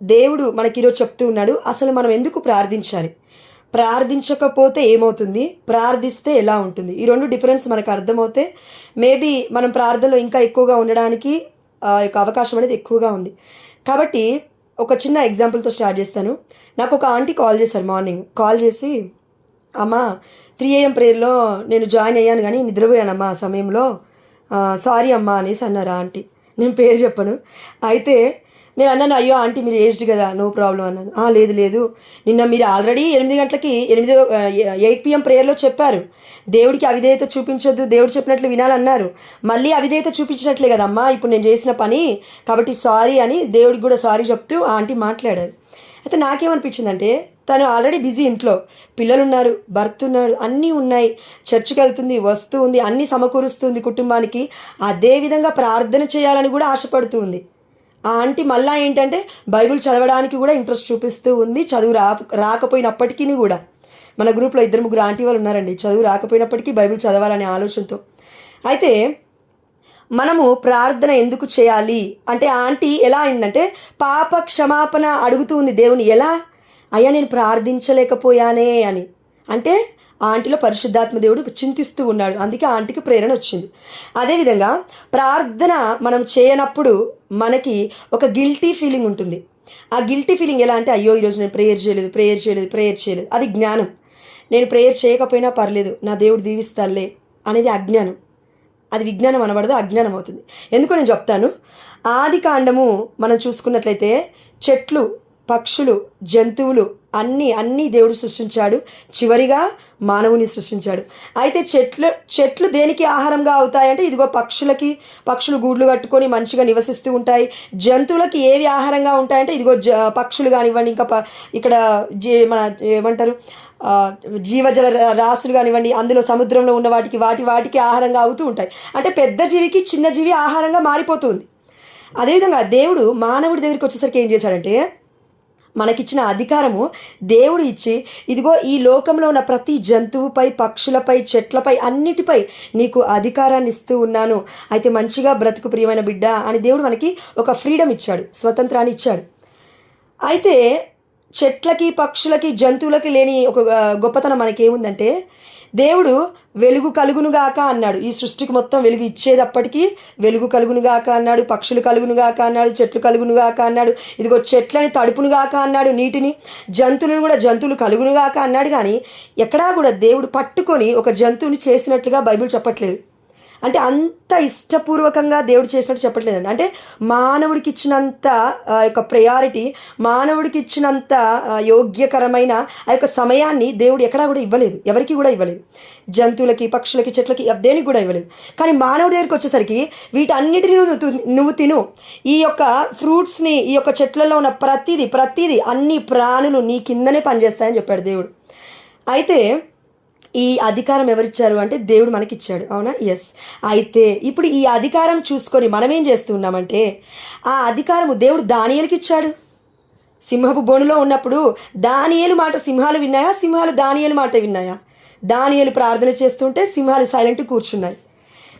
దేవుడు మనకి ఈరోజు చెప్తూ ఉన్నాడు, అసలు మనం ఎందుకు ప్రార్థించాలి, ప్రార్థించకపోతే ఏమవుతుంది, ప్రార్థిస్తే ఎలా ఉంటుంది, ఈ రెండు డిఫరెన్స్ మనకు అర్థమవుతే మేబీ మనం ప్రార్థనలో ఇంకా ఎక్కువగా ఉండడానికి యొక్క అవకాశం అనేది ఎక్కువగా ఉంది. కాబట్టి ఒక చిన్న ఎగ్జాంపుల్తో స్టార్ట్ చేస్తాను. నాకు ఒక ఆంటీ కాల్ చేశారు, మార్నింగ్ కాల్ చేసి, అమ్మ 3 AM ప్రేయర్లో నేను జాయిన్ అయ్యాను కానీ నిద్రపోయానమ్మా ఆ సమయంలో, సారీ అమ్మా అనేసి అన్నారు ఆంటీ. నేను పేరు చెప్పను. అయితే నేను అన్నాను, అయ్యో ఆంటీ మీరు ఏజ్డ్ కదా, నో ప్రాబ్లం అన్నాను. లేదు లేదు, నిన్న మీరు ఆల్రెడీ 8 గంటలకి 8 PM ప్రేయర్లో చెప్పారు, దేవుడికి అవిధేయత చూపించొద్దు, దేవుడు చెప్పినట్లు వినాలన్నారు. మళ్ళీ అవిధేయత చూపించినట్లే కదమ్మా ఇప్పుడు నేను చేసిన పని, కాబట్టి సారీ అని దేవుడికి కూడా సారీ చెప్తూ ఆంటీ మాట్లాడారు. అయితే నాకేమనిపించిందంటే, తను ఆల్రెడీ బిజీ, ఇంట్లో పిల్లలు ఉన్నారు, భర్త ఉన్నాడు, అన్నీ ఉన్నాయి, చర్చికి వెళ్తుంది, వస్తూ ఉంది, అన్నీ సమకూరుస్తుంది కుటుంబానికి, అదేవిధంగా ప్రార్థన చేయాలని కూడా ఆశపడుతూ ఉంది. ఆ ఆంటీ మళ్ళీ ఏంటంటే బైబిల్ చదవడానికి కూడా ఇంట్రెస్ట్ చూపిస్తూ ఉంది. చదువు రాకపోయినప్పటికీ కూడా, మన గ్రూప్లో 2-3 ఆంటీ వాళ్ళు ఉన్నారండి, చదువు రాకపోయినప్పటికీ బైబిల్ చదవాలనే ఆలోచనతో. అయితే మనము ప్రార్థన ఎందుకు చేయాలి అంటే, ఆంటీ ఎలా అయిందంటే పాప క్షమాపణ అడుగుతూ ఉంది దేవుని. ఎలా, అయ్యా నేను ప్రార్థించలేకపోయానే అని. అంటే ఆంటీలో పరిశుద్ధాత్మ దేవుడు చింతిస్తూ ఉన్నాడు, అందుకే ఆంటీకి ప్రేరణ వచ్చింది. అదేవిధంగా ప్రార్థన మనం చేయనప్పుడు మనకి ఒక గిల్టీ ఫీలింగ్ ఉంటుంది. ఆ గిల్టీ ఫీలింగ్ ఎలా అంటే, అయ్యో ఈరోజు నేను ప్రేయర్ చేయలేదు. అది జ్ఞానం. నేను ప్రేయర్ చేయకపోయినా పర్లేదు, నా దేవుడు దీవిస్తాడులే అనేది అజ్ఞానం. అది విజ్ఞానం అనబడదు, అజ్ఞానం అవుతుంది. ఎందుకో నేను చెప్తాను. ఆది కాండము మనం చూసుకున్నట్లయితే చెట్లు, పక్షులు, జంతువులు అన్నీ దేవుడు సృష్టించాడు. చివరిగా మానవుని సృష్టించాడు. అయితే చెట్లు దేనికి ఆహారంగా అవుతాయంటే, ఇదిగో పక్షులు గూడ్లు కట్టుకొని మంచిగా నివసిస్తూ ఉంటాయి. జంతువులకి ఏవి ఆహారంగా ఉంటాయంటే, ఇదిగో పక్షులు కానివ్వండి, ఇంకా ఇక్కడ మన ఏమంటారు జీవజల రాసులు కానివ్వండి, అందులో సముద్రంలో ఉన్న వాటికి ఆహారంగా అవుతూ ఉంటాయి. అంటే పెద్ద జీవికి చిన్న జీవి ఆహారంగా మారిపోతుంది. అదేవిధంగా దేవుడు మానవుడి దగ్గరికి వచ్చేసరికి ఏం చేశాడంటే, మనకిచ్చిన అధికారము దేవుడు ఇచ్చి, ఇదిగో ఈ లోకంలో ఉన్న ప్రతి జంతువుపై, పక్షులపై, చెట్లపై, అన్నిటిపై నీకు అధికారాన్ని ఇస్తూ ఉన్నాను, అయితే మంచిగా బ్రతుకు ప్రియమైన బిడ్డ అని దేవుడు మనకి ఒక ఫ్రీడమ్ ఇచ్చాడు, స్వతంత్రాన్ని ఇచ్చాడు. అయితే చెట్లకి, పక్షులకి, జంతువులకి లేని ఒక గొప్పతనం మనకేముందంటే, దేవుడు వెలుగు కలుగునుగాక అన్నాడు. ఈ సృష్టికి మొత్తం వెలుగు ఇచ్చేటప్పటికీ వెలుగు కలుగునుగాక అన్నాడు, పక్షులు కలుగునుగాక అన్నాడు, చెట్లు కలుగునుగాక అన్నాడు, ఇదిగో చెట్లని తడుపునుగాక అన్నాడు, నీటిని, జంతువులను కూడా జంతువులు కలుగునుగాక అన్నాడు. కానీ ఎక్కడా కూడా దేవుడు పట్టుకొని ఒక జంతువుని చేసినట్లుగా బైబిల్ చెప్పట్లేదు. అంటే అంత ఇష్టపూర్వకంగా దేవుడు చేసినట్టు చెప్పట్లేదండి. అంటే మానవుడికి ఇచ్చినంత యొక్క ప్రయారిటీ, మానవుడికి ఇచ్చినంత యోగ్యకరమైన ఆ యొక్క సమయాన్ని దేవుడు ఎక్కడా కూడా ఇవ్వలేదు, ఎవరికి కూడా ఇవ్వలేదు. జంతువులకి, పక్షులకి, చెట్లకి దేనికి కూడా ఇవ్వలేదు. కానీ మానవుడి దగ్గరికి వచ్చేసరికి వీటన్నిటిని నువ్వు తిను, ఈ యొక్క ఫ్రూట్స్ని, ఈ యొక్క చెట్లలో ఉన్న ప్రతిదీ అన్ని ప్రాణులు నీ కిందనే పనిచేస్తాయని చెప్పాడు దేవుడు. అయితే ఈ అధికారం ఎవరిచ్చారు అంటే దేవుడు మనకిచ్చాడు, అవునా? ఎస్. అయితే ఇప్పుడు ఈ అధికారం చూసుకొని మనం ఏం చేస్తున్నామంటే, ఆ అధికారము దేవుడు దానియేలుకి ఇచ్చాడు. సింహపు బోనులో ఉన్నప్పుడు దానియేలు మాట సింహాలు విన్నాయా, సింహాలు దానియేలు మాట విన్నాయా? దానియేలు ప్రార్థన చేస్తుంటే సింహాలు సైలెంట్ కూర్చున్నాయి.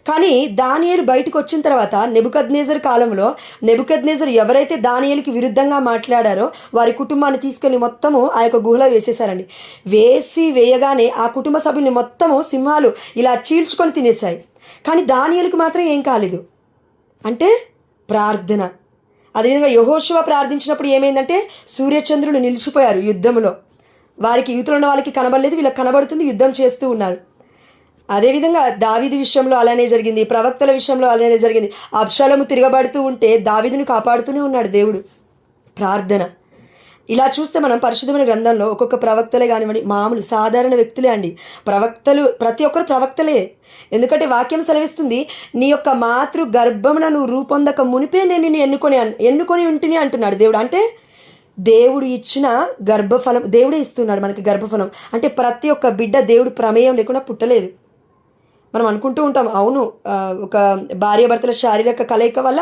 కానీ దానియేలు బయటకు వచ్చిన తర్వాత నెబుకద్నెజర్ కాలంలో నెబుకద్నెజర్ ఎవరైతే దానియేలుకి విరుద్ధంగా మాట్లాడారో వారి కుటుంబాన్ని తీసుకెళ్ళి మొత్తము ఆ యొక్క గుహలో వేసేశారండి. వేయగానే ఆ కుటుంబ సభ్యుల్ని మొత్తము సింహాలు ఇలా చీల్చుకొని తినేశాయి. కానీ దానియేలుకి మాత్రం ఏం కాలేదు. అంటే ప్రార్థన. అదేవిధంగా యెహోషువ ప్రార్థించినప్పుడు ఏమైందంటే, సూర్యచంద్రులు నిలిచిపోయారు యుద్ధంలో. వారికి యూతులు ఉన్న వాళ్ళకి కనబడలేదు, వీళ్ళకి కనబడుతుంది, యుద్ధం చేస్తూ ఉన్నారు. అదేవిధంగా దావీదు విషయంలో అలానే జరిగింది, ప్రవక్తల విషయంలో అలానే జరిగింది. అబ్షాలోము తిరగబడుతూ ఉంటే దావీదుని కాపాడుతూనే ఉన్నాడు దేవుడు. ప్రార్థన. ఇలా చూస్తే మనం పరిశుద్ధమైన గ్రంథంలో ఒక్కొక్క ప్రవక్తలే కానివ్వండి, మామూలు సాధారణ వ్యక్తులే అండి. ప్రవక్తలు, ప్రతి ఒక్కరు ప్రవక్తలే. ఎందుకంటే వాక్యం సెలవిస్తుంది, నీ యొక్క మాతృ గర్భమున నువ్వు రూపొందక మునిపే నేను నిన్ను ఎన్నుకొని ఉంటిని అంటున్నాడు దేవుడు. అంటే దేవుడు ఇచ్చిన గర్భఫలం దేవుడే ఇస్తున్నాడు మనకి గర్భఫలం. అంటే ప్రతి ఒక్క బిడ్డ దేవుడు ప్రమేయం లేకుండా పుట్టలేదు. మనం అనుకుంటూ ఉంటాం, అవును ఒక భార్యాభర్తల శారీరక కలయిక వల్ల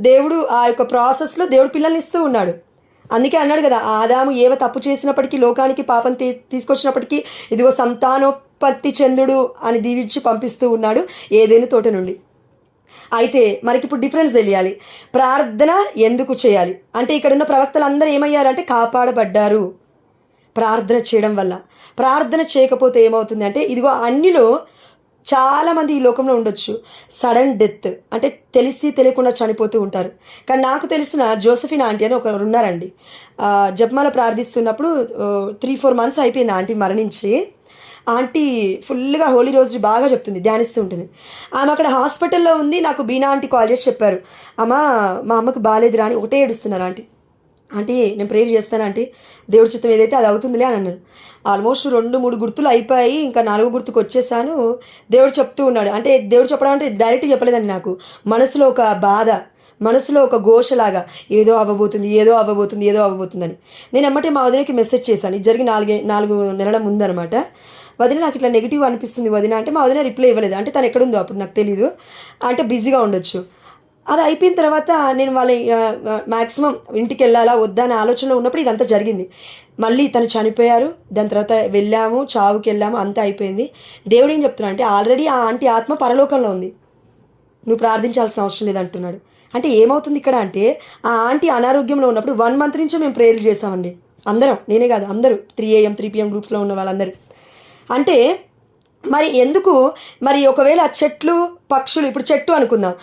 దేవుడు ఆ యొక్క ప్రాసెస్లో దేవుడు పిల్లల్ని ఇస్తూ ఉన్నాడు. అందుకే అన్నాడు కదా, ఆదాము ఏవ తప్పు చేసినప్పటికీ, లోకానికి పాపం తీసుకొచ్చినప్పటికీ ఇదిగో సంతానోత్పత్తి చెందుడు అని దీవించి పంపిస్తూ ఉన్నాడు ఏదైనా తోట నుండి. అయితే మనకిప్పుడు డిఫరెన్స్ తెలియాలి. ప్రార్థన ఎందుకు చేయాలి అంటే, ఇక్కడున్న ప్రవక్తలు అందరూ ఏమయ్యారంటే కాపాడబడ్డారు ప్రార్థన చేయడం వల్ల. ప్రార్థన చేయకపోతే ఏమవుతుంది అంటే, ఇదిగో అన్నిలో చాలామంది ఈ లోకంలో ఉండొచ్చు, సడన్ డెత్ అంటే తెలిసి తెలియకుండా చనిపోతూ ఉంటారు. కానీ నాకు తెలిసిన జోసఫిన్ ఆంటీ అని ఒకరు ఉన్నారండి. జపమాల ప్రార్థిస్తున్నప్పుడు 3-4 months అయిపోయింది ఆంటీ మరణించి. ఆంటీ ఫుల్గా హోలీ రోజు బాగా చెప్తుంది, ధ్యానిస్తూ ఉంటుంది. ఆమె అక్కడ హాస్పిటల్లో ఉంది. నాకు బీనా ఆంటీ కాల్ చేసి చెప్పారు, అమ్మ మా అమ్మకి బాగాలేదురా అని ఒకటే ఏడుస్తున్నారు ఆంటీ. ఆంటీ నేను ప్రేయర్ చేస్తాను ఆంటీ, దేవుడి చిత్తం ఏదైతే అది అవుతుందిలే అని అన్నాను. ఆల్మోస్ట్ 2-3 గుర్తులు అయిపోయి ఇంకా 4 గుర్తుకు వచ్చేసాను. దేవుడు చెప్తూ ఉన్నాడు, అంటే దేవుడు చెప్పడం అంటే డైరెక్ట్గా చెప్పలేదండి, నాకు మనసులో ఒక బాధ, మనసులో ఒక ఘోషలాగా ఏదో అవ్వబోతుంది ఏదో అవ్వబోతుంది ఏదో అవ్వబోతుందని. నేను ఎమ్మటే మా వదినకి మెసేజ్ చేశాను. ఇది జరిగి 4 నెలల ముందనమాట. వదిన నాకు ఇట్లా నెగిటివ్ అనిపిస్తుంది వదిన అంటే, మా వదిన రిప్లై ఇవ్వలేదు. అంటే తను ఎక్కడుందో అప్పుడు నాకు తెలీదు, అంటే బిజీగా ఉండొచ్చు. అది అయిపోయిన తర్వాత నేను వాళ్ళ మ్యాక్సిమం ఇంటికి వెళ్ళాలా వద్దా అనే ఆలోచనలో ఉన్నప్పుడు ఇదంతా జరిగింది. మళ్ళీ తను చనిపోయారు. దాని తర్వాత వెళ్ళాము, చావుకి వెళ్ళాము, అంతా అయిపోయింది. దేవుడు ఏం చెప్తున్నా అంటే, ఆల్రెడీ ఆ ఆంటీ ఆత్మ పరలోకంలో ఉంది, నువ్వు ప్రార్థించాల్సిన అవసరం లేదంటున్నాడు. అంటే ఏమవుతుంది ఇక్కడ అంటే, ఆ ఆంటీ అనారోగ్యంలో ఉన్నప్పుడు 1 month నుంచే మేము ప్రేయర్లు చేసామండి అందరం, నేనే కాదు అందరూ, 3 AM 3 PM గ్రూప్స్లో ఉన్న వాళ్ళందరూ. అంటే మరి ఎందుకు, మరి ఒకవేళ చెట్లు పక్షులు, ఇప్పుడు చెట్టు అనుకుందాం,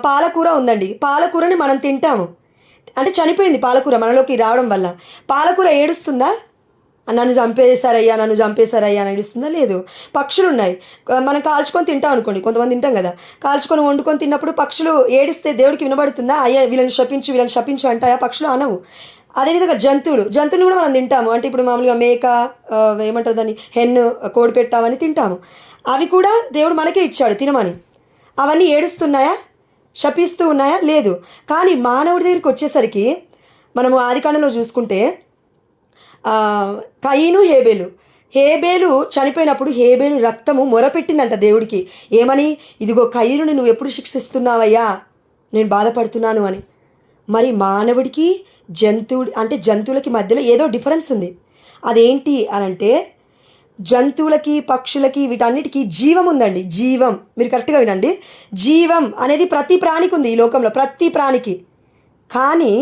పాలకూర ఉందండి, పాలకూరని మనం తింటాము, అంటే చనిపోయింది పాలకూర మనలోకి రావడం వల్ల. పాలకూర ఏడుస్తుందా? నన్ను చంపేశారయ్యా నన్ను చంపేశారయ్యా అని ఏడుస్తుందా? లేదు. పక్షులు ఉన్నాయి, మనం కాల్చుకొని తింటాం అనుకోండి, కొంతమంది తింటాం కదా, కాల్చుకొని వండుకొని తిన్నప్పుడు పక్షులు ఏడిస్తే దేవుడికి వినబడుతుందా? అయ్యా వీళ్ళని శపించు అంటాయా? పక్షులు అనవు. అదేవిధంగా జంతువులు కూడా మనం తింటాము. అంటే ఇప్పుడు మామూలుగా మేక, ఏమంటారు దాన్ని, హెన్ను, కోడి పెట్టామని తింటాము. అవి కూడా దేవుడు మనకే ఇచ్చాడు తినమని. అవన్నీ ఏడుస్తున్నాయా? శపిస్తూ ఉన్నాయా? లేదు. కానీ మానవుడి దగ్గరికి వచ్చేసరికి మనము ఆదికాండంలో చూసుకుంటే కయీను, హేబేలు చనిపోయినప్పుడు హేబేలు రక్తము మొరపెట్టిందంట దేవుడికి. ఏమని? ఇదిగో కయీనుని నువ్వు ఎప్పుడు శిక్షిస్తున్నావయ్యా, నేను బాధపడుతున్నాను అని. మరి మానవుడికి జంతువులకి మధ్యలో ఏదో డిఫరెన్స్ ఉంది. అదేంటి అనంటే, జంతువులకి పక్షులకి వీటన్నిటికీ జీవం ఉందండి. జీవం, మీరు కరెక్ట్గా వినండి, జీవం అనేది ప్రతి ప్రాణికి ఉంది ఈ లోకంలో, ప్రతి ప్రాణికి. కానీ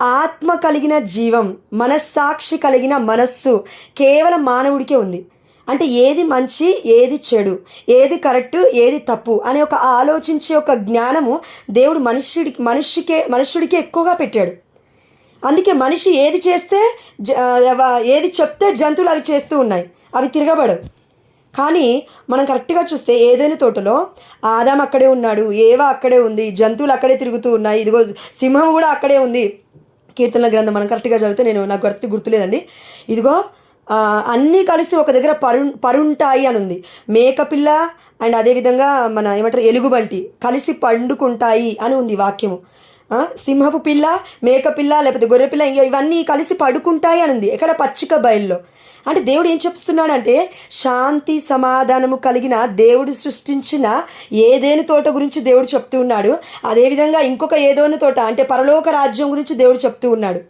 ఆత్మ కలిగిన జీవం, మనస్సాక్షి కలిగిన మనస్సు కేవలం మానవుడికే ఉంది. అంటే ఏది మంచి, ఏది చెడు, ఏది కరెక్ట్, ఏది తప్పు అనే ఒక ఆలోచించే ఒక జ్ఞానము దేవుడు మనుష్యుడికే ఎక్కువగా పెట్టాడు. అందుకే మనిషి ఏది చేస్తే, ఏది చెప్తే జంతువులు అవి చేస్తూ ఉన్నాయి, అవి తిరగబడవు. కానీ మనం కరెక్ట్గా చూస్తే ఏదైనా తోటలో ఆదాం అక్కడే ఉన్నాడు, ఏవా అక్కడే ఉంది, జంతువులు అక్కడే తిరుగుతూ ఉన్నాయి, ఇదిగో సింహం కూడా అక్కడే ఉంది. కీర్తనల గ్రంథం మనం కరెక్ట్గా చదివితే, నాకు గుర్తులేదండి, ఇదిగో అన్నీ కలిసి ఒక దగ్గర పరుంటాయి అని ఉంది. మేకపిల్ల అండ్ అదేవిధంగా మన ఏమంటారు ఎలుగుబంటి కలిసి పండుకుంటాయి అని ఉంది వాక్యము. సింహపు పిల్ల, మేకపిల్ల, లేకపోతే గొర్రెపిల్ల, ఇవన్నీ కలిసి పడుకుంటాయి అని ఉంది ఎక్కడ? పచ్చిక బయల్లో. అంటే దేవుడు ఏం చెప్తున్నాడంటే, శాంతి సమాధానము కలిగిన దేవుడు సృష్టించిన ఏదేను తోట గురించి దేవుడు చెప్తూ ఉన్నాడు. అదేవిధంగా ఇంకొక ఏదోని తోట అంటే పరలోక రాజ్యం గురించి దేవుడు చెప్తూ ఉన్నాడు.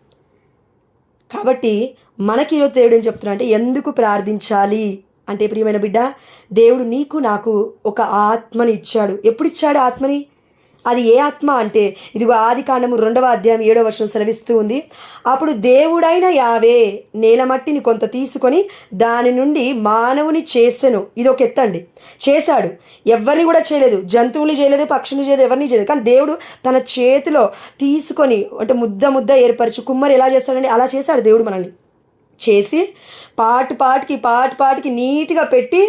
కాబట్టి మనకి ఈరోజు దేవుడు ఏం చెప్తున్నా అంటే, ఎందుకు ప్రార్థించాలి అంటే, ప్రియమైన బిడ్డ, దేవుడు నీకు నాకు ఒక ఆత్మని ఇచ్చాడు. ఎప్పుడు ఇచ్చాడు ఆత్మని? అది ఏ ఆత్మ అంటే, ఇదిగో ఆదికాండము 2వ అధ్యాయం 7వ వచనం సెలవిస్తూ ఉంది, అప్పుడు దేవుడైన యావే నేల మట్టిని కొంత తీసుకొని దాని నుండి మానవుని చేసెను. ఇది ఒక ఎత్తండి, చేశాడు. ఎవరిని కూడా చేయలేదు, జంతువుని చేయలేదు, పక్షుని చేయలేదు, ఎవరిని చేయలేదు. కానీ దేవుడు తన చేతిలో తీసుకొని, అంటే ముద్ద ఏర్పరిచి, కుమ్మరి ఎలా చేస్తాడండి అలా చేశాడు దేవుడు మనల్ని. చేసి పాటికి నీట్గా పెట్టి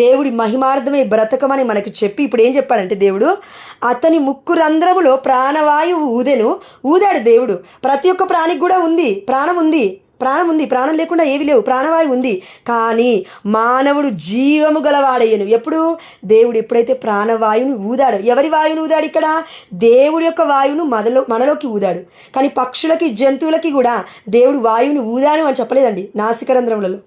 దేవుడి మహిమార్థమే బ్రతకమని మనకు చెప్పి, ఇప్పుడు ఏం చెప్పాడంటే దేవుడు, అతని ముక్కు రంధ్రములో ప్రాణవాయువు ఊదాడు దేవుడు. ప్రతి ఒక్క ప్రాణికి కూడా ఉంది, ప్రాణం ఉంది, ప్రాణం లేకుండా ఏవి లేవు, ప్రాణవాయువు ఉంది. కానీ మానవుడు జీవము గలవాడయ్యను ఎప్పుడు? దేవుడు ఎప్పుడైతే ప్రాణవాయువుని ఊదాడు. ఎవరి వాయువుని ఊదాడు ఇక్కడ? దేవుడి యొక్క వాయువును మనలోకి ఊదాడు. కానీ పక్షులకి, జంతువులకి కూడా దేవుడు వాయువుని ఊదాను అని చెప్పలేదండి నాసికరంధ్రములలో.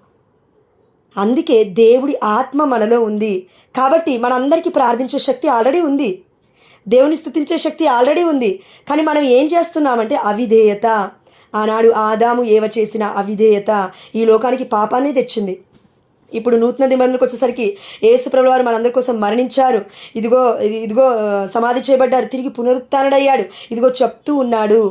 అందుకే దేవుడి ఆత్మ మనలో ఉంది. కాబట్టి మనందరికీ ప్రార్థించే శక్తి ఆల్రెడీ ఉంది, దేవుని స్తుతించే శక్తి ఆల్రెడీ ఉంది. కానీ మనం ఏం చేస్తున్నామంటే అవిధేయత. ఆనాడు ఆదాము ఏవ చేసిన అవిధేయత ఈ లోకానికి పాపాన్ని తెచ్చింది. ఇప్పుడు నూతన నిబంధనకు వచ్చేసరికి యేసుప్రభువు వారు మనందరి కోసం మరణించారు, ఇదిగో సమాధి చేయబడ్డారు, తిరిగి పునరుత్థానుడయ్యాడు. ఇదిగో చెప్తూ ఉన్నాడు,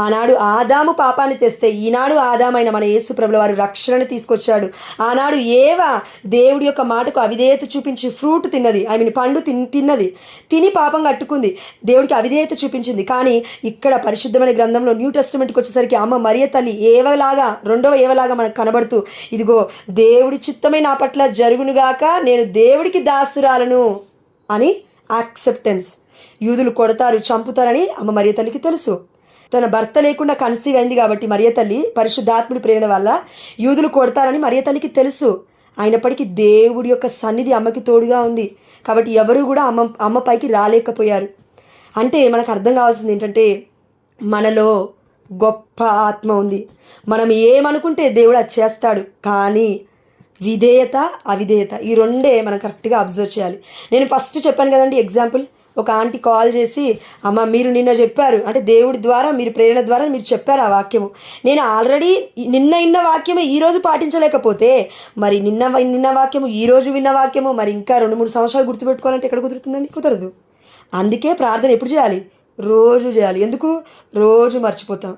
ఆనాడు ఆదాము పాపాన్ని తెస్తే ఈనాడు ఆదామైన మన యేసుప్రభువు వారు రక్షణను తీసుకొచ్చాడు. ఆనాడు ఏవ దేవుడి యొక్క మాటకు అవిధేయత చూపించి ఫ్రూట్ తిన్నది, పండు తిన్నది, తిని పాపం కట్టుకుంది, దేవుడికి అవిధేయత చూపించింది. కానీ ఇక్కడ పరిశుద్ధమైన గ్రంథంలో న్యూ టెస్టమెంట్కి వచ్చేసరికి అమ్మ మరియ తల్లి ఏవలాగా, రెండవ ఏవలాగా మనకు కనబడుతూ, ఇదిగో దేవుడి చిత్తమైన నా పట్ల జరుగునుగాక, నేను దేవుడికి దాసురాలను అని యాక్సెప్టెన్స్. యూదులు కొడతారు, చంపుతారని అమ్మ మరియ తల్లికి తెలుసు. తన భర్త లేకుండా కన్సీవ్ అయింది కాబట్టి మరియ తల్లి పరిశుద్ధాత్ముడి ప్రేరణ వల్ల యూదులు కొడతారని మరియ తల్లికి తెలుసు. అయినప్పటికీ దేవుడి యొక్క సన్నిధి అమ్మకి తోడుగా ఉంది కాబట్టి ఎవరు కూడా అమ్మ పైకి రాలేకపోయారు. అంటే మనకు అర్థం కావాల్సింది ఏంటంటే, మనలో గొప్ప ఆత్మ ఉంది. మనం ఏమనుకుంటే దేవుడు అది చేస్తాడు. కానీ విధేయత, అవిధేయత, ఈ రెండే మనం కరెక్ట్గా అబ్జర్వ్ చేయాలి. నేను ఫస్ట్ చెప్పాను కదండి ఎగ్జాంపుల్, ఒక ఆంటీ కాల్ చేసి, అమ్మ మీరు నిన్న చెప్పారు, అంటే దేవుడి ద్వారా మీరు ప్రేరణ ద్వారా మీరు చెప్పారు ఆ వాక్యము, నేను ఆల్రెడీ నిన్న విన్న వాక్యమే ఈరోజు పాటించలేకపోతే మరి నిన్న వాక్యము, ఈరోజు విన్న వాక్యము మరి ఇంకా 2-3 సంవత్సరాలు గుర్తుపెట్టుకోవాలంటే ఎక్కడ కుదురుతుందండి? కుదరదు. అందుకే ప్రార్థన ఎప్పుడు చేయాలి? రోజు చేయాలి. ఎందుకు? రోజు మర్చిపోతాం,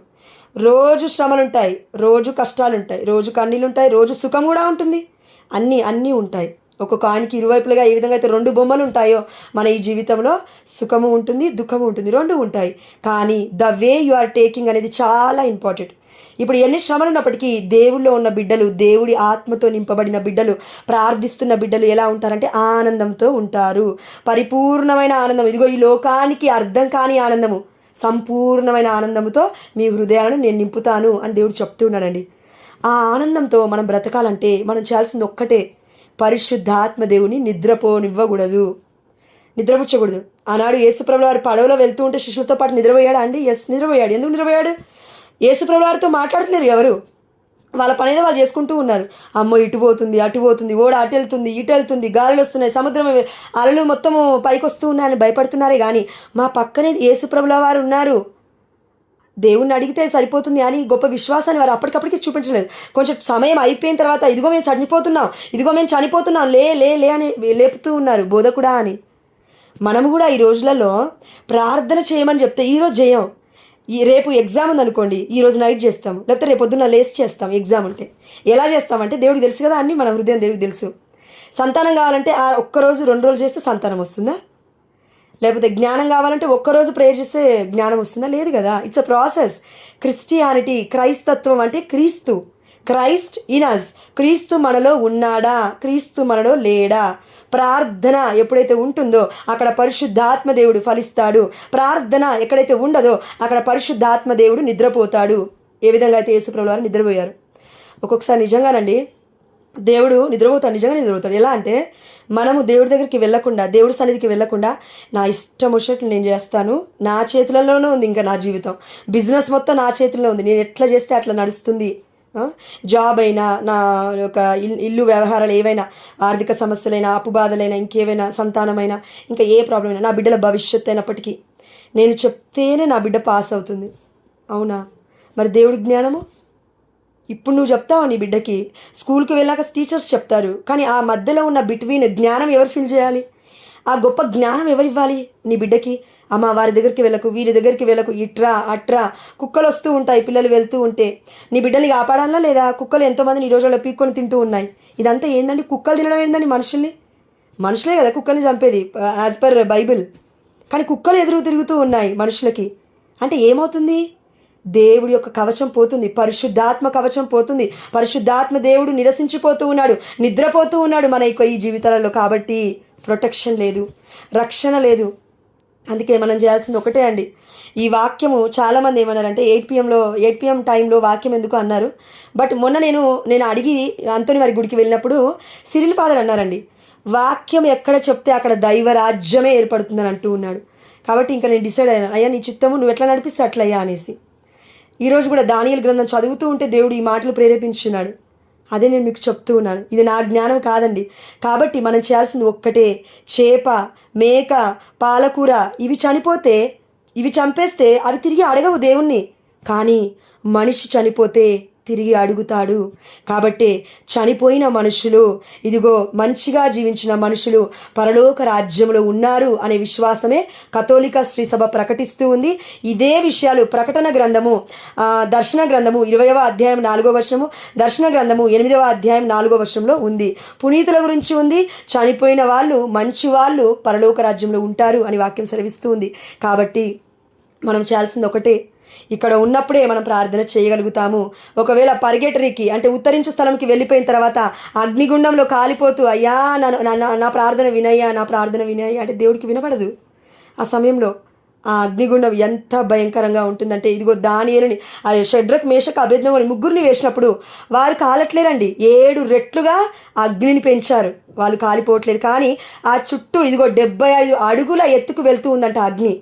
రోజు శ్రమలుంటాయి, రోజు కష్టాలుంటాయి, రోజు కన్నీళ్ళుంటాయి, రోజు సుఖం కూడా ఉంటుంది, అన్నీ ఉంటాయి. ఒక్కొక్క ఆయనకి ఇరువైపులుగా ఏ విధంగా అయితే 2 బొమ్మలు ఉంటాయో మన ఈ జీవితంలో సుఖము ఉంటుంది, దుఃఖము ఉంటుంది, 2 ఉంటాయి. కానీ the way you are taking అనేది చాలా ఇంపార్టెంట్. ఇప్పుడు ఎన్ని శ్రమలు ఉన్నప్పటికీ దేవుళ్ళో ఉన్న బిడ్డలు, దేవుడి ఆత్మతో నింపబడిన బిడ్డలు, ప్రార్థిస్తున్న బిడ్డలు ఎలా ఉంటారంటే ఆనందంతో ఉంటారు. పరిపూర్ణమైన ఆనందం, ఇదిగో ఈ లోకానికి అర్థం కాని ఆనందము, సంపూర్ణమైన ఆనందంతో మీ హృదయాలను నేను నింపుతాను అని దేవుడు చెప్తూ ఉన్నాడండి. ఆ ఆనందంతో మనం బ్రతకాలంటే మనం చేయాల్సింది ఒక్కటే, పరిశుద్ధాత్మ దేవుని నిద్రపుచ్చకూడదు. ఆనాడు యేసుప్రభువు వారు పడవలో వెళ్తూ ఉంటే శిష్యులతో పాటు నిద్రపోయాడా అండి? ఎస్, నిద్రపోయాడు. ఎందుకు నిద్రపోయాడు? యేసుప్రభువు వారితో మాట్లాడుతున్నారు ఎవరు? వాళ్ళ పని ఏదో వాళ్ళు చేసుకుంటూ ఉన్నారు. అమ్మో ఇటు పోతుంది, అటు పోతుంది, ఓడ అటు వెళ్తుంది, ఇటు వెళ్తుంది, గాలులు వస్తున్నాయి, సముద్రం అలలు మొత్తము పైకి వస్తూ ఉన్నాయని భయపడుతున్నారే కానీ మా పక్కనే యేసుప్రభుల వారు ఉన్నారు, దేవుణ్ణి అడిగితే సరిపోతుంది అని గొప్ప విశ్వాసాన్ని వారు అప్పటికప్పటికి చూపించలేదు. కొంచెం సమయం అయిపోయిన తర్వాత ఇదిగో మేము చనిపోతున్నాం, లే లే లే అని లేపుతూ ఉన్నారు బోధకుడా అని. మనము కూడా ఈ రోజులలో ప్రార్థన చేయమని చెప్తే ఈరోజు చేయం. రేపు ఎగ్జామ్ ఉందనుకోండి, ఈరోజు నైట్ చేస్తాం, లేకపోతే రేపు పొద్దున్న లేసి చేస్తాం. ఎగ్జామ్ ఉంటే ఎలా చేస్తామంటే దేవుడికి తెలుసు కదా, అన్నీ మన హృదయం దేవుడికి తెలుసు. సంతానం కావాలంటే ఆ ఒక్కరోజు 2 రోజులు చేస్తే సంతానం వస్తుందా? లేకపోతే జ్ఞానం కావాలంటే ఒక్కరోజు ప్రేయర్ చేస్తే జ్ఞానం వస్తుందా? లేదు కదా. It's a process. క్రిస్టియానిటీ, క్రైస్తత్వం అంటే క్రైస్ట్ ఇన్ అస్, క్రీస్తు మనలో ఉన్నాడా, క్రీస్తు మనలో లేడా. ప్రార్థన ఎప్పుడైతే ఉంటుందో అక్కడ పరిశుద్ధాత్మ దేవుడు ఫలిస్తాడు. ప్రార్థన ఎక్కడైతే ఉండదో అక్కడ పరిశుద్ధాత్మ దేవుడు నిద్రపోతాడు. ఏ విధంగా అయితే యేసుప్రభువు వారు నిద్రపోయారు. ఒక్కొక్కసారి నిజంగానండి దేవుడు నిజంగా నిద్రపోతాడు. ఎలా అంటే మనము దేవుడి దగ్గరికి వెళ్ళకుండా, దేవుడి సన్నిధికి వెళ్ళకుండా నా ఇష్టం వచ్చినట్లు నేను చేస్తాను, నా చేతులలోనే ఉంది ఇంకా నా జీవితం, బిజినెస్ మొత్తం నా చేతుల్లో ఉంది, నేను ఎట్లా చేస్తే అట్లా నడుస్తుంది. జాబ్ అయినా, నా యొక్క ఇల్లు వ్యవహారాలు ఏవైనా, ఆర్థిక సమస్యలైనా, అప్పు బాధలైనా, ఇంకేవైనా, సంతానమైనా, ఇంకా ఏ ప్రాబ్లం అయినా, నా బిడ్డల భవిష్యత్తు అయినప్పటికీ నేను చెప్తేనే నా బిడ్డ పాస్ అవుతుంది. అవునా? మరి దేవుడి జ్ఞానము ఇప్పుడు నువ్వు చెప్తావు నీ బిడ్డకి, స్కూల్కి వెళ్ళాక టీచర్స్ చెప్తారు, కానీ ఆ మధ్యలో ఉన్న బిట్వీన్ జ్ఞానం ఎవరు ఫిల్ చేయాలి? ఆ గొప్ప జ్ఞానం ఎవరివ్వాలి నీ బిడ్డకి? అమ్మ వారి దగ్గరికి వెళ్ళకు, వీరి దగ్గరికి వెళ్ళకు, ఇట్రా అట్రా, కుక్కలు వస్తూ ఉంటాయి, పిల్లలు వెళ్తూ ఉంటే నీ బిడ్డని కాపాడాలా లేదా? కుక్కలు ఎంతోమందిని ఈ రోజుల్లో పీక్కొని తింటూ ఉన్నాయి. ఇదంతా ఏందండి? కుక్కలు తినడం ఏందండి? మనుషులే కదా కుక్కల్ని చంపేది యాజ్ పర్ బైబిల్. కానీ కుక్కలు ఎదురు తిరుగుతూ ఉన్నాయి మనుషులకి. అంటే ఏమవుతుంది? దేవుడి యొక్క కవచం పోతుంది, పరిశుద్ధాత్మ కవచం పోతుంది, పరిశుద్ధాత్మ దేవుడు నిరసించిపోతూ ఉన్నాడు, నిద్రపోతూ ఉన్నాడు మన ఈ జీవితాలలో. కాబట్టి ప్రొటెక్షన్ లేదు, రక్షణ లేదు. అందుకే మనం చేయాల్సింది ఒకటే అండి. ఈ వాక్యము చాలామంది ఏమన్నారంటే 8 PM టైంలో వాక్యం ఎందుకు అన్నారు. బట్ మొన్న నేను అడిగి అంతోని వారి గుడికి వెళ్ళినప్పుడు సిరిల్ ఫాదర్ అన్నారండి, వాక్యం ఎక్కడ చెప్తే అక్కడ దైవరాజ్యమే ఏర్పడుతుందని అంటూ ఉన్నాడు. కాబట్టి ఇంకా నేను డిసైడ్ అయ్యాను, అయ్యా నీ చిత్తము నువ్వు ఎట్లా నడిపిస్తే అట్లయ్యా అనేసి. ఈరోజు కూడా దానియేలు గ్రంథం చదువుతూ ఉంటే దేవుడు ఈ మాటలు ప్రేరేపించున్నాడు. అదే నేను మీకు చెప్తూ ఉన్నాను, ఇది నా జ్ఞానం కాదండి. కాబట్టి మనం చేయాల్సింది ఒక్కటే, చేప, మేక, పాలకూర ఇవి చంపేస్తే అవి తిరిగి అడగవు దేవుణ్ణి. కానీ మనిషి చనిపోతే తిరిగి అడుగుతాడు. కాబట్టి చనిపోయిన మనుషులు, ఇదిగో మంచిగా జీవించిన మనుషులు పరలోక రాజ్యంలో ఉన్నారు అనే విశ్వాసమే కథోలిక శ్రీ సభ ప్రకటిస్తూ ఉంది. ఇదే విషయాలు ప్రకటన గ్రంథము, దర్శన గ్రంథము 20వ అధ్యాయం 4వ వచనము, దర్శన గ్రంథము 8వ అధ్యాయం 4వ వచనంలో ఉంది. పునీతుల గురించి ఉంది. చనిపోయిన వాళ్ళు, మంచి వాళ్ళు పరలోక రాజ్యంలో ఉంటారు అని వాక్యం సెలవిస్తూ ఉంది. కాబట్టి మనం చేయాల్సింది ఒకటే, ఇక్కడ ఉన్నప్పుడే మనం ప్రార్థన చేయగలుగుతాము. ఒకవేళ పర్గెటరీకి అంటే ఉత్తరించు స్థలంకి వెళ్ళిపోయిన తర్వాత అగ్నిగుండంలో కాలిపోతూ అయ్యా నా ప్రార్థన వినయ్యా, నా ప్రార్థన వినయ్యా అంటే దేవుడికి వినపడదు. ఆ సమయంలో ఆ అగ్నిగుండం ఎంత భయంకరంగా ఉంటుందంటే, ఇదిగో దానియేలుని, షడ్రక్ మేషక్ అబేద్నెగోని ముగ్గురిని వేసినప్పుడు వారు కాలట్లేరండి, 7 రెట్లుగా అగ్నిని పెంచారు, వాళ్ళు కాలిపోవట్లేరు. కానీ ఆ చుట్టూ ఇదిగో 75 అడుగుల ఎత్తుకు వెళ్తూ ఉందంట అగ్ని.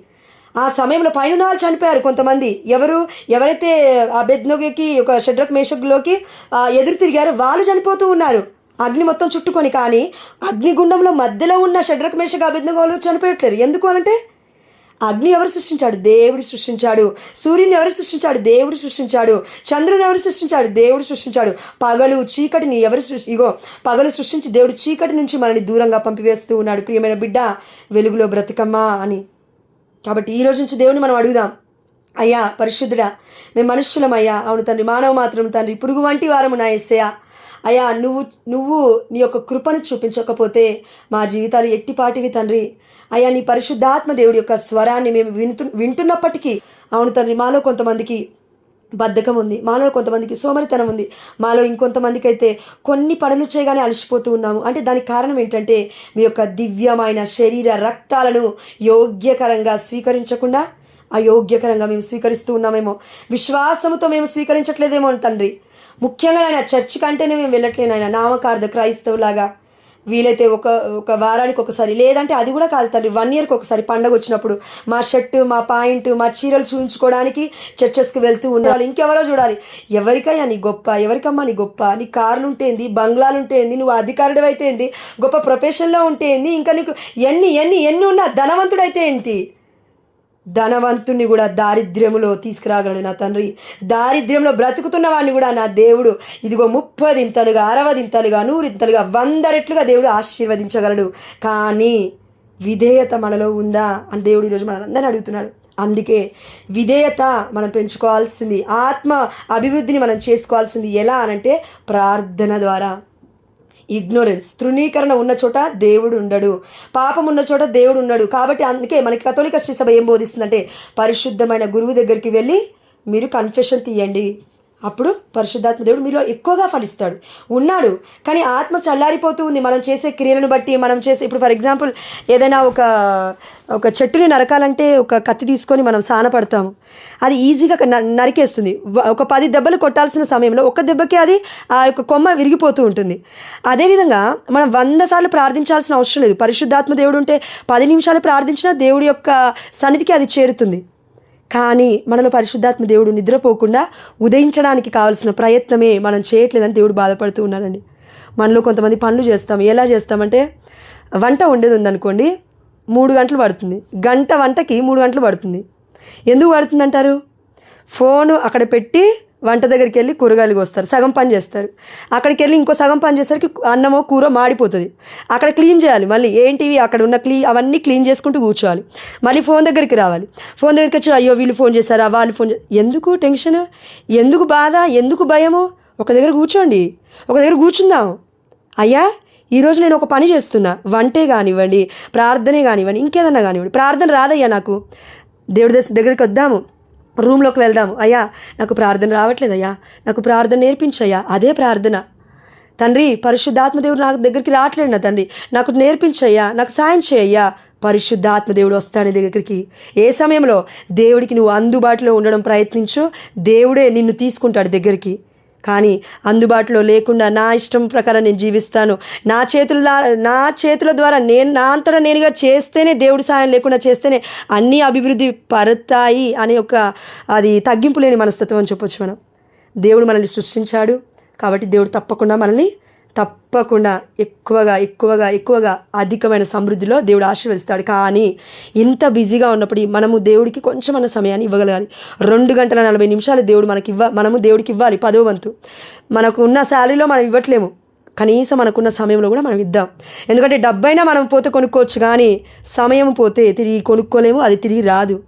ఆ సమయంలో పైన వాళ్ళు చనిపోయారు కొంతమంది. ఎవరైతే అబేద్నెగోకి, ఒక షడ్రక్ మేషక్లోకి ఎదురు తిరిగారో వాళ్ళు చనిపోతూ ఉన్నారు అగ్ని మొత్తం చుట్టుకొని. కానీ అగ్నిగుండంలో మధ్యలో ఉన్న షడ్రక్ మేషక్ అబేద్నెగోలు చనిపోయట్లేరు. ఎందుకు అనంటే అగ్ని ఎవరు సృష్టించాడు? దేవుడు సృష్టించాడు. సూర్యుని ఎవరు సృష్టించాడు? దేవుడు సృష్టించాడు. చంద్రుని ఎవరు సృష్టించాడు? దేవుడు సృష్టించాడు. పగలు చీకటిని పగలు సృష్టించి దేవుడు చీకటి నుంచి మనల్ని దూరంగా పంపివేస్తూ ఉన్నాడు. ప్రియమైన బిడ్డ, వెలుగులో బ్రతికమ్మా అని. కాబట్టి ఈ రోజు నుంచి దేవుని మనం అడుగుదాం, అయ్యా పరిశుద్ధుడా, మేము మనుష్యులమయ్యా, అవును తండ్రి, మానవ మాత్రం తండ్రి, పురుగు వంటి వారము నా యేసయ్యా. అయ్యా నువ్వు నీ యొక్క కృపను చూపించకపోతే మా జీవితాలు ఎట్టిపాటివి తండ్రి. అయ్యా నీ పరిశుద్ధాత్మ దేవుడి యొక్క స్వరాన్ని మేము వింటున్నప్పటికీ, అవును తండ్రి, మాలో కొంతమందికి బద్ధకం ఉంది, మాలో కొంతమందికి సోమరితనం ఉంది, మాలో ఇంకొంతమందికి అయితే కొన్ని పనులు చేయగానే అలసిపోతూ ఉన్నాము. అంటే దానికి కారణం ఏంటంటే మీ యొక్క దివ్యమైన శరీర రక్తాలను యోగ్యకరంగా స్వీకరించకుండా అయోగ్యకరంగా మేము స్వీకరిస్తూ ఉన్నామేమో, విశ్వాసముతో మేము స్వీకరించట్లేదేమో తండ్రి. ముఖ్యంగా ఆయన చర్చి కంటేనే మేము వెళ్ళట్లేను ఆయన, నామకార్థ క్రైస్తవులాగా. వీలైతే ఒక వారానికి ఒకసారి, లేదంటే అది కూడా కాదు తండ్రి, 1 ఇయర్కి ఒకసారి పండగ వచ్చినప్పుడు మా షర్టు, మా పాయింట్, మా చీరలు చూపించుకోవడానికి చర్చెస్కి వెళ్తూ ఉండాలి. ఇంకెవరో చూడాలి, ఎవరికయ్యా నీ గొప్ప, ఎవరికమ్మా నీ గొప్ప, నీ కార్లు ఉంటేంది, బంగ్లాలు ఉంటేంది, నువ్వు అధికారుడు అయితే ఏంది, గొప్ప ప్రొఫెషన్లో ఉంటేంది, ఇంకా నీకు ఎన్ని ఉన్నా ధనవంతుడైతే ఏంటి? ధనవంతుణ్ణి కూడా దారిద్ర్యములో తీసుకురాగలడు నా తండ్రి. దారిద్ర్యంలో బ్రతుకుతున్న వాడిని కూడా నా దేవుడు ఇదిగో 30 ఇంతలుగా, 60 ఇంతలుగా, 100 ఇంతలుగా, 100 రెట్లుగా దేవుడు ఆశీర్వదించగలడు. కానీ విధేయత మనలో ఉందా అని దేవుడు ఈరోజు మనందరినీ అడుగుతున్నాడు. అందుకే విధేయత మనం పెంచుకోవాల్సింది, ఆత్మ అభివృద్ధిని మనం చేసుకోవాల్సింది ఎలా అనంటే ప్రార్థన ద్వారా. ఇగ్నోరెన్స్, తృణీకరణ ఉన్న చోట దేవుడు ఉండడు, పాపం ఉన్న చోట దేవుడు ఉండడు. కాబట్టి అందుకే మనకి కథోలిక శ్రీ సభ ఏం బోధిస్తుందంటే, పరిశుద్ధమైన గురువు దగ్గరికి వెళ్ళి మీరు కన్ఫెషన్ తీయండి, అప్పుడు పరిశుద్ధాత్మ దేవుడు మీలో ఎక్కువగా ఫలిస్తాడు. ఉన్నాడు, కానీ ఆత్మ చల్లారిపోతూ ఉంది మనం చేసే క్రియలను బట్టి. మనం చేసే ఇప్పుడు ఫర్ ఎగ్జాంపుల్ ఏదైనా ఒక చెట్టుని నరకాలంటే ఒక కత్తి తీసుకొని మనం సానపడతాము, అది ఈజీగా నరికేస్తుంది. ఒక 10 దెబ్బలు కొట్టాల్సిన సమయంలో ఒక్క దెబ్బకి అది ఆ యొక్క కొమ్మ విరిగిపోతూ ఉంటుంది. అదేవిధంగా మనం 100 సార్లు ప్రార్థించాల్సిన అవసరం లేదు. పరిశుద్ధాత్మ దేవుడు ఉంటే 10 నిమిషాలు ప్రార్థించినా దేవుడి యొక్క సన్నిధికి అది చేరుతుంది. కానీ మనలో పరిశుద్ధాత్మ దేవుడు నిద్రపోకుండా ఉదయించడానికి కావాల్సిన ప్రయత్నమే మనం చేయట్లేదని దేవుడు బాధపడుతూ ఉన్నాడండి. మనలో కొంతమంది పనులు చేస్తాం. ఎలా చేస్తామంటే, వంట వండేది ఉందనుకోండి, 3 గంటలు పడుతుంది, గంట వంటకి 3 గంటలు పడుతుంది. ఎందుకు పడుతుంది అంటారు? ఫోను అక్కడ పెట్టి వంట దగ్గరికి వెళ్ళి కూరగాయలు కోస్తారు, సగం పని చేస్తారు. అక్కడికి వెళ్ళి ఇంకో సగం పని చేసరికి అన్నమో కూర మాడిపోతుంది. అక్కడ క్లీన్ చేయాలి, మళ్ళీ ఏంటివి అక్కడ ఉన్న అవన్నీ క్లీన్ చేసుకుంటూ కూర్చోవాలి. మళ్ళీ ఫోన్ దగ్గరికి రావాలి, ఫోన్ దగ్గరికి వచ్చి అయ్యో వీళ్ళు ఫోన్ చేశారా, వాళ్ళు ఫోన్ ఎందుకు టెన్షన్, ఎందుకు బాధ, ఎందుకు భయము? ఒక దగ్గర కూర్చోండి, ఒక దగ్గర కూర్చుందాం. అయ్యా ఈరోజు నేను ఒక పని చేస్తున్నా, వంటే కానివ్వండి, ప్రార్థనే కానివ్వండి, ఇంకేదన్నా కానివ్వండి, ప్రార్థన రాదయ్యా నాకు, దేవుడి దగ్గరికి వద్దాము, రూమ్లోకి వెళ్దాము. అయ్యా నాకు ప్రార్థన రావట్లేదయ్యా, నాకు ప్రార్థన నేర్పించయ్యా. అదే ప్రార్థన. తండ్రి పరిశుద్ధాత్మ దేవుడు నాకు దగ్గరికి రావట్లేదు నా తండ్రి, నాకు నేర్పించయ్యా, నాకు సాయం చేయయ్యా. పరిశుద్ధాత్మ దేవుడు వస్తాడు దగ్గరికి. ఏ సమయంలో దేవుడికి నువ్వు అందుబాటులో ఉండడం ప్రయత్నించు, దేవుడే నిన్ను తీసుకుంటాడు దగ్గరికి. కానీ అందుబాటులో లేకుండా నా ఇష్టం ప్రకారం నేను జీవిస్తాను, నా చేతుల ద్వారా నా అంతటా నేనుగా చేస్తేనే, దేవుడి సాయం లేకుండా చేస్తేనే అన్నీ అభివృద్ధి పడతాయి అనే అది తగ్గింపు లేని మనస్తత్వం అని చెప్పొచ్చు మనం. దేవుడు మనల్ని సృష్టించాడు కాబట్టి దేవుడు తప్పకుండా మనల్ని తప్పకుండా ఎక్కువగా ఎక్కువగా ఎక్కువగా అధికమైన సమృద్ధిలో దేవుడు ఆశీర్వదిస్తాడు. కానీ ఇంత బిజీగా ఉన్నప్పుడు మనము దేవుడికి కొంచెమన్న సమయాన్ని ఇవ్వగలగాలి. 2 గంటల 40 నిమిషాలు దేవుడు మనము దేవుడికి ఇవ్వాలి 10వ వంతు. మనకు ఉన్న శాలరీలో మనం ఇవ్వట్లేము, కనీసం మనకున్న సమయంలో కూడా మనం ఇద్దాం. ఎందుకంటే డబ్బైనా మనం పోతే కొనుక్కోవచ్చు, కానీ సమయం పోతే తిరిగి కొనుక్కోలేము, అది తిరిగి రాదు.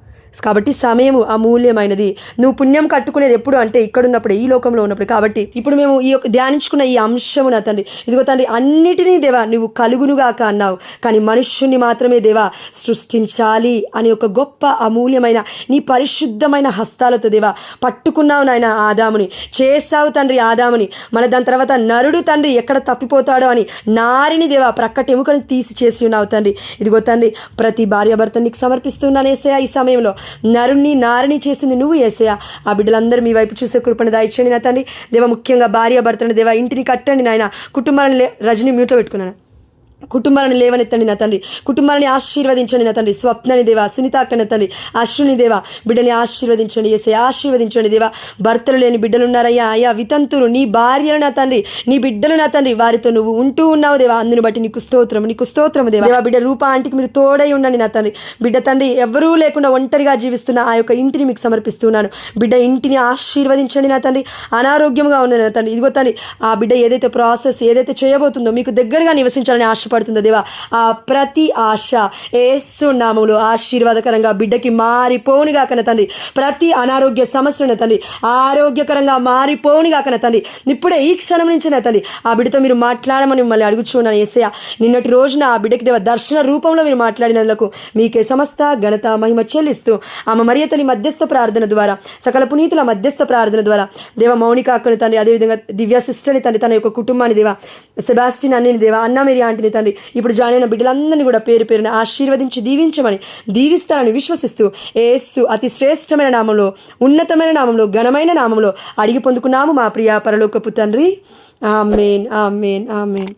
కాబట్టి సమయము అమూల్యమైనది. నువ్వు పుణ్యం కట్టుకునేది ఎప్పుడు అంటే ఇక్కడున్నప్పుడు, ఈ లోకంలో ఉన్నప్పుడు. కాబట్టి ఇప్పుడు మేము ఈ యొక్క ధ్యానించుకున్న ఈ అంశము నా తండ్రి, ఇదిగో తండ్రి, అన్నిటినీ దేవా నువ్వు కలుగునుగాక అన్నావు, కానీ మనుష్యుని మాత్రమే దేవా సృష్టించాలి అని ఒక గొప్ప అమూల్యమైన నీ పరిశుద్ధమైన హస్తాలతో దేవా పట్టుకున్నావు నాయన. ఆదాముని చేసావు తండ్రి, ఆదాముని. మన దాని తర్వాత నరుడు తండ్రి ఎక్కడ తప్పిపోతాడో అని నారిని దేవా ప్రక్కటెముకను తీసి చేసి ఉన్నావు తండ్రి. ఇదిగో తండ్రి, ప్రతి భార్యాభర్తను నీకు సమర్పిస్తున్నాను యేసయ్యా. ఈ సమయంలో నారిని చేసింది నువ్వు యేసయ్యా. ఆ బిడ్డలందరూ మీ వైపు చూసే కృపను దయచేయండి నా తండ్రి. దేవ ముఖ్యంగా భార్యాభర్తను దేవా ఇంటిని కట్టండి నాయన. కుటుంబాలను రజని మ్యూట్లో పెట్టుకున్నాను. కుటుంబాలను లేవనెత్తండి నా తండ్రి, కుటుంబాలని ఆశీర్వదించండి నా తండ్రి. స్వప్నని దేవా, సునీతాక్కని తండ్రి, అశ్విని దేవా బిడ్డని ఆశీర్వదించండి యేసయ్యా. ఆశీర్వదించండి దేవా. భర్తలు లేని బిడ్డలు ఉన్నారయ్యా, అయ్యా వితంతులు నీ భార్యలు నా తండ్రి, నీ బిడ్డలు నా తండ్రి, వారితో నువ్వు ఉంటూ ఉన్నావు దేవా. అందుని బట్టి నీకు స్తోత్రము దేవా. బిడ్డ రూప ఆంటీకి మీరు తోడై ఉండండి నా తండ్రి. బిడ్డ తండ్రి ఎవరూ లేకుండా ఒంటరిగా జీవిస్తున్న ఆ యొక్క ఇంటిని మీకు సమర్పిస్తున్నాను. బిడ్డ ఇంటిని ఆశీర్వదించండి నా తండ్రి. అనారోగ్యంగా ఉంది నా తండ్రి, ఇదిగో తండ్రి ఆ బిడ్డ ఏదైతే ప్రాసెస్ ఏదైతే చేయబోతుందో మీకు దగ్గరగా నివసించాలని ఆశపడుతుందో దేవా, ఆ ప్రతి ఆశ యేసు నామములో ఆశీర్వాదకరంగా బిడ్డకి మారిపోనుగా కన తండ్రి. ప్రతి అనారోగ్య సమస్యను తండ్రి ఆరోగ్యకరంగా మారిపోనుగా కన తండ్రి. ఇప్పుడే ఈ క్షణం నుంచి నా తండ్రి ఆ బిడ్డతో మీరు మాట్లాడమని మిమ్మల్ని అడుగుచున్నాను యేసయ్యా. నిన్నటి రోజున ఆ బిడ్డకి దేవ దర్శన రూపంలో మీరు మాట్లాడినందుకు మీకే సమస్త ఘనత మహిమ చెల్లిస్తూ ఆమె మరియ తల్లి మధ్యస్థ ప్రార్థన ద్వారా, సకల పునీతుల మధ్యస్థ ప్రార్థన ద్వారా దేవ మౌనిక అక్కని తండ్రి, అదేవిధంగా దివ్య సిస్టర్ని తండ్రి, తన యొక్క కుటుంబాన్ని దేవ, సెబాస్టిన్ అన్నిని దేవ, అన్న మేరీ ఆంటీని తండ్రి, ఇప్పుడు జాయిన్ అయిన బిడ్డలందరినీ కూడా పేరు పేరున ఆశీర్వదించి దీవించమని, దీవిస్తారని విశ్వసిస్తూ యేసు అతి శ్రేష్టమైన నామంలో, ఉన్నతమైన నామంలో, ఘనమైన నామంలో అడిగి పొందుకున్నాము మా ప్రియ పరలోకపు తండ్రి. ఆమేన్, ఆమేన్, ఆమేన్.